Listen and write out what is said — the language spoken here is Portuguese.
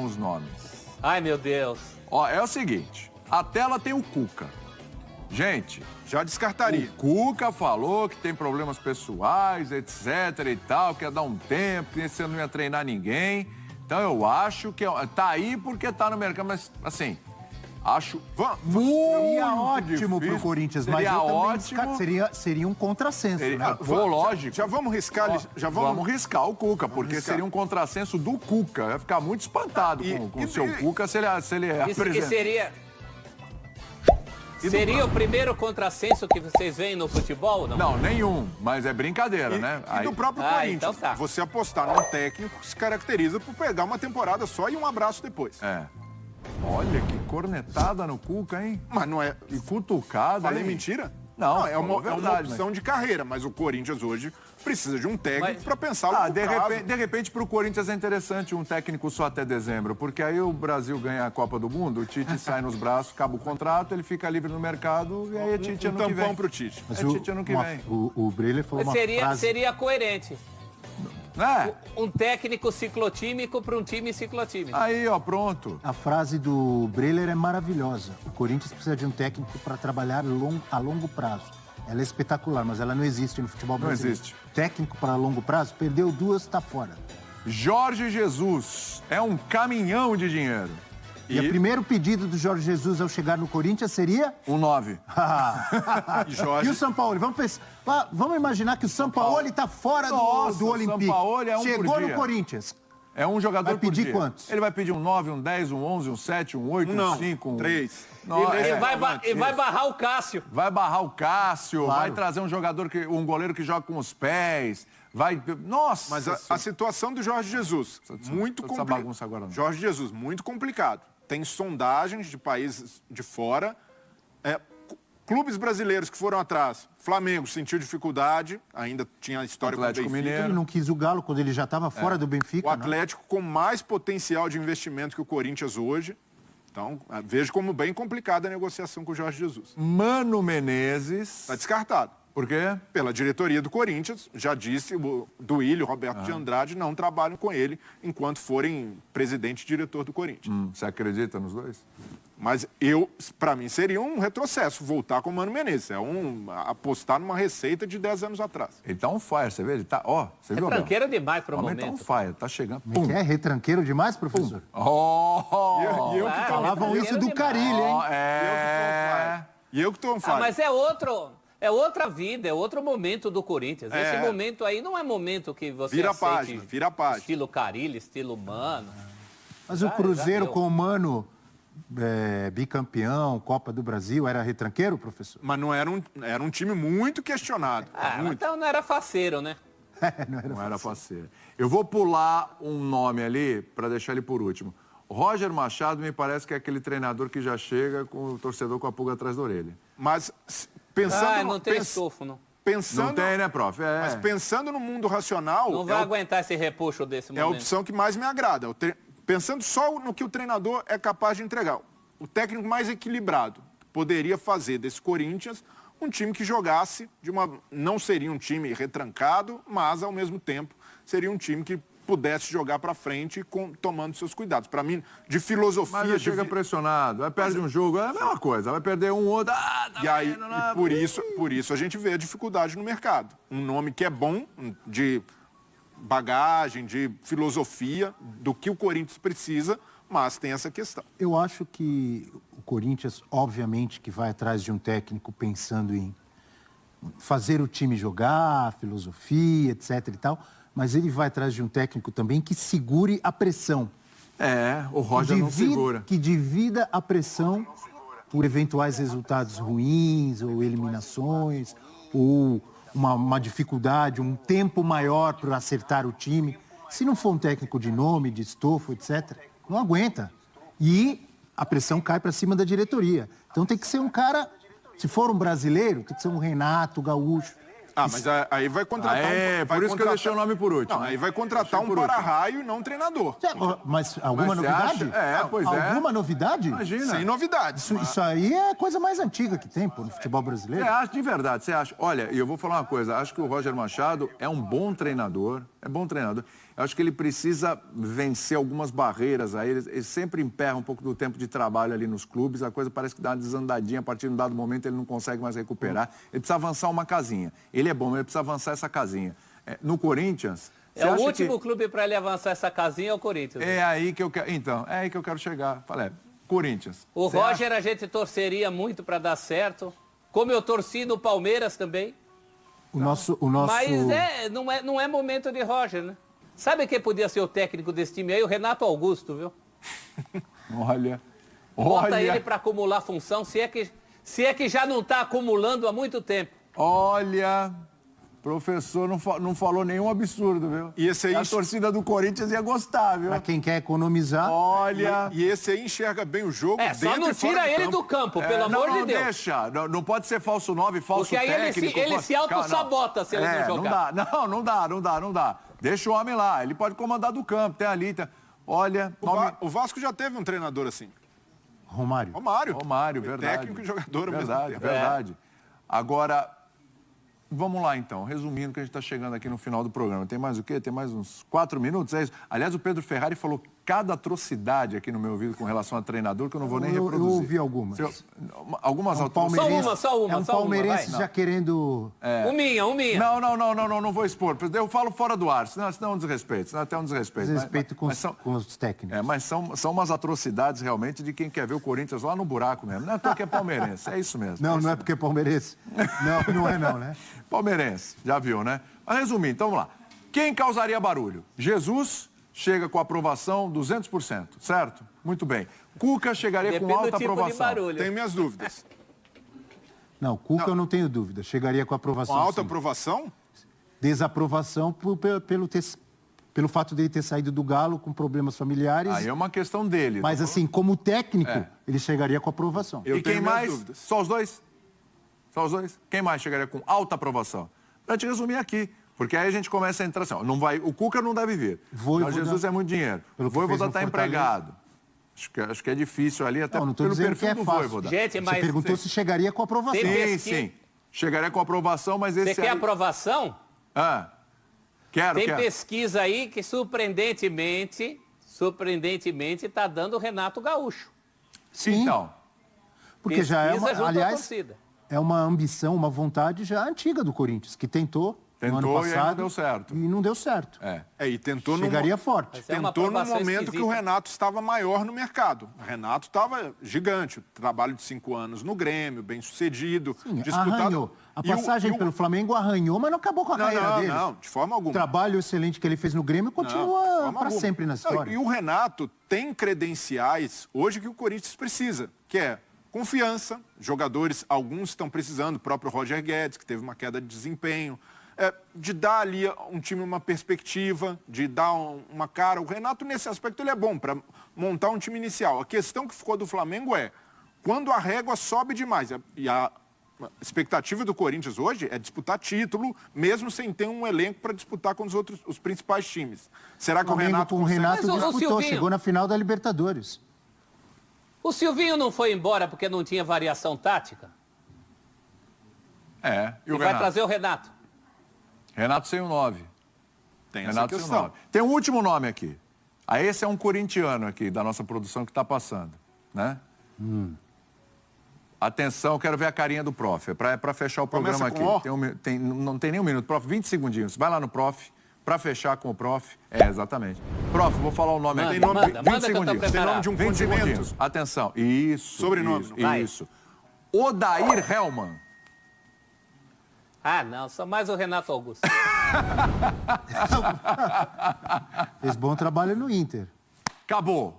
próximos nomes. Ai, meu Deus. Ó, é o seguinte, a tela tem o Cuca. Gente, já descartaria. O Cuca falou que tem problemas pessoais, etc e tal, quer dar um tempo, que esse ano não ia treinar ninguém. Então eu acho que tá aí porque tá no mercado, mas assim, acho muito seria ótimo difícil. pro Corinthians, mas seria eu também ótimo. seria um contrassenso, né? Lógico. Já vamos riscar, vamos riscar o Cuca, porque riscar. seria um contrassenso do Cuca. Eu ia ficar muito espantado com o seu Cuca se ele E seria o primeiro contrassenso que vocês veem no futebol? Não, nenhum, mas é brincadeira, né? E do próprio Corinthians, então tá. você apostar num técnico que se caracteriza por pegar uma temporada só e um abraço depois. É. Olha que cornetada no Cuca, hein? Mas não é... E cutucada, Falei hein? mentira? Não, é uma verdade, opção de carreira, mas o Corinthians hoje precisa de um técnico para pensar no de repente pro Corinthians é interessante um técnico só até dezembro, porque aí o Brasil ganha a Copa do Mundo, o Tite sai nos braços, acaba o contrato, ele fica livre no mercado e aí é Tite ano que vem. Tampão pro Tite. Mas Tite ano que vem. O Breler falou uma frase... Seria coerente. É. Um técnico ciclotímico para um time ciclotímico. Aí, ó, pronto. A frase do Breler é maravilhosa. O Corinthians precisa de um técnico para trabalhar a longo prazo. Ela é espetacular, mas ela não existe no futebol brasileiro. Não existe. Técnico para longo prazo, perdeu 2, está fora. Jorge Jesus é um caminhão de dinheiro. E o primeiro pedido do Jorge Jesus ao chegar no Corinthians seria? Um 9. E o São Paulo? Vamos imaginar que o São Paulo está fora do Olympique. São Paulo é um Chegou por no dia. Corinthians. É um jogador Vai pedir por dia. quantos? Ele vai pedir um 9, um 10, um 11, um 7, um 8, um 5, um 3. Ele vai barrar o Cássio. Vai barrar o Cássio, Claro. vai trazer um goleiro que joga com os pés. Vai. Nossa! Mas a situação do Jorge Jesus, muito essa complicada. bagunça agora não. Jorge Jesus, muito complicado. Tem sondagens de países de fora. Clubes brasileiros que foram atrás. Flamengo sentiu dificuldade, ainda tinha a história Atlético com o Benfica. Mineiro. Ele não quis o Galo quando ele já estava fora do Benfica. O Atlético com mais potencial de investimento que o Corinthians hoje. Então, vejo como bem complicada a negociação com o Jorge Jesus. Mano Menezes. Está descartado. Por quê? Pela diretoria do Corinthians, já disse, o Duílio, Roberto de Andrade, não trabalham com ele enquanto forem presidente e diretor do Corinthians. Você acredita nos dois? Mas para mim, seria um retrocesso voltar com o Mano Menezes. Apostar numa receita de 10 anos atrás. Ele tá on fire, você vê? Ele tá, ó, você viu, Abel? Tranqueira demais para o O homem momento. tá on fire, tá chegando. Que é retranqueiro demais, professor? E eu que tô Falavam isso do Carille, hein? E eu que tô on fire. Mas é outra vida, é outro momento do Corinthians. Esse momento aí não é momento que você Vira a aceite página, vira a página. Estilo Carille, estilo Mano. Mas o Cruzeiro deu. com o Mano, bicampeão, Copa do Brasil, era retranqueiro, professor? Mas não era um time muito questionado. Muito. Então não era faceiro, né? Não era faceiro. Eu vou pular um nome ali para deixar ele por último. Roger Machado me parece que é aquele treinador que já chega com o torcedor com a pulga atrás da orelha. Mas pensando... não tem estofo, não. Pensando, Não tem, né, prof? Mas pensando no mundo racional... Não vai aguentar esse repuxo desse É a momento. opção que mais me agrada. Pensando só no que o treinador é capaz de entregar. O técnico mais equilibrado poderia fazer desse Corinthians um time que jogasse não seria um time retrancado, mas ao mesmo tempo seria um time que pudesse jogar para frente tomando seus cuidados. Para mim, de filosofia... Mas chega pressionado, vai perder um jogo, é a mesma coisa, vai perder um outro... Por isso a gente vê a dificuldade no mercado. Um nome que é bom, de bagagem, de filosofia, do que o Corinthians precisa, mas tem essa questão. Eu acho que o Corinthians, obviamente, que vai atrás de um técnico pensando em fazer o time jogar, filosofia, etc e tal, mas ele vai atrás de um técnico também que segure a pressão. O Roger não segura. Que divida a pressão por eventuais resultados ruins ou eliminações, ou uma dificuldade, um tempo maior para acertar o time. Se não for um técnico de nome, de estofo, etc., não aguenta. E a pressão cai para cima da diretoria. Então tem que ser um cara, se for um brasileiro, tem que ser um Renato Gaúcho. Mas aí vai contratar por isso que eu deixei o nome por último. Não, aí vai contratar um para-raio e não um treinador. Mas alguma novidade? Alguma novidade? Imagina. Sem novidades. Isso aí é a coisa mais antiga que tem, no futebol brasileiro. Você acha, de verdade, você acha? Olha, e eu vou falar uma coisa, acho que o Roger Machado é um bom treinador, É bom treinador. Eu acho que ele precisa vencer algumas barreiras aí. Ele sempre emperra um pouco do tempo de trabalho ali nos clubes. A coisa parece que dá uma desandadinha. A partir de um dado momento ele não consegue mais recuperar. Ele precisa avançar uma casinha. Ele é bom, mas ele precisa avançar essa casinha. No Corinthians... É o último clube para ele avançar essa casinha é o Corinthians. É aí que eu quero... Então, é aí que eu quero chegar. Falei, Corinthians. O Roger a gente torceria muito para dar certo. Como eu torci no Palmeiras também. O nosso... Mas não é momento de Roger, né? Sabe quem podia ser o técnico desse time aí? O Renato Augusto, viu? Olha. Bota ele para acumular função, se é que já não está acumulando há muito tempo. Olha, professor não falou nenhum absurdo, viu? E esse aí... A torcida do Corinthians ia gostar, viu? Para quem quer economizar... Olha... E esse aí enxerga bem o jogo Só não tira ele do campo, pelo amor de Deus. Deixa. Não pode ser falso 9, falso técnico. Porque aí ele se auto-sabota se ele não jogar. Não dá. Deixa o homem lá. Ele pode comandar do campo, tem ali. Olha... O Vasco já teve um treinador assim. Romário, verdade. Técnico e jogador ao mesmo tempo. Verdade. Agora... Vamos lá, então. Resumindo, que a gente está chegando aqui no final do programa. Tem mais o quê? Tem mais uns 4 minutos? É isso? Aliás, o Pedro Ferrari falou cada atrocidade aqui no meu ouvido com relação a treinador que eu não vou nem reproduzir. Eu ouvi algumas. Algumas Só uma. É um palmeirense já querendo... Uma. Não vou expor. Eu falo fora do ar, senão é um desrespeito. Senão é até um desrespeito. Desrespeito com os técnicos. Mas são umas atrocidades realmente de quem quer ver o Corinthians lá no buraco mesmo. Não é porque é palmeirense, é isso mesmo. Não é porque é palmeirense. Não é, né? Palmeirense, já viu, né? Mas resumindo, então vamos lá. Quem causaria barulho? Jesus chega com aprovação 200%, certo? Muito bem. Cuca chegaria com alta aprovação. Tenho minhas dúvidas. Não, Cuca eu não tenho dúvida. Chegaria com aprovação. Com alta sim. aprovação? Desaprovação pelo fato dele ter saído do Galo com problemas familiares. Aí é uma questão dele. Mas assim, como técnico, ele chegaria com aprovação. E quem mais? Dúvidas. Só os dois? Só os dois? Quem mais chegaria com alta aprovação? Pra te resumir aqui. Porque aí a gente começa a entrar assim, ó, o Cuca não deve vir. Mas Jesus é muito dinheiro. O Voivoda está empregado. Acho que é difícil ali, até não pelo perfil que é do fácil. Voivoda. Gente, mas... Você perguntou se chegaria com aprovação. Sim. Chegaria com aprovação, mas esse Você quer aprovação? Quero. Tem pesquisa aí que surpreendentemente está dando o Renato Gaúcho. Sim. Então. Porque já é Pesquisa junto à aliás, torcida. é uma ambição, uma vontade já antiga do Corinthians, que tentou no ano passado, e aí não deu certo. E não deu certo. E tentou Chegaria forte. Tentou no momento que o Renato estava maior no mercado. O Renato estava gigante. Trabalho de 5 anos no Grêmio, bem sucedido. Disputado. Arranhou. A passagem pelo Flamengo arranhou, mas não acabou com a carreira dele. Não, de forma alguma. O trabalho excelente que ele fez no Grêmio continua para sempre na história. E o Renato tem credenciais hoje que o Corinthians precisa, que é confiança. Jogadores, alguns estão precisando. O próprio Roger Guedes, que teve uma queda de desempenho. De dar ali um time uma perspectiva, de dar uma cara. O Renato, nesse aspecto, ele é bom para montar um time inicial. A questão que ficou do Flamengo é, quando a régua sobe demais, e a expectativa do Corinthians hoje é disputar título, mesmo sem ter um elenco para disputar com os principais times. Será que o Renato com o Renato Mas disputou, chegou na final da Libertadores. O Silvinho não foi embora porque não tinha variação tática? E o vai trazer o Renato? Renato sem o 9. Tem Renato essa questão. Tem um último nome aqui. Esse é um corintiano aqui, da nossa produção, que está passando. Né? Atenção, quero ver a carinha do prof. É para fechar o programa aqui. Não tem nem um minuto. Prof, 20 segundinhos. Vai lá no prof, para fechar com o prof. Exatamente. Prof, vou falar o nome aqui. Manda 20 segundinhos. Tem nome de um 20 condimento. segundinhos. Atenção. Isso. Sobrenome. Isso. Odair Hellmann. Não, só mais o Renato Augusto. Fez bom trabalho no Inter. Acabou.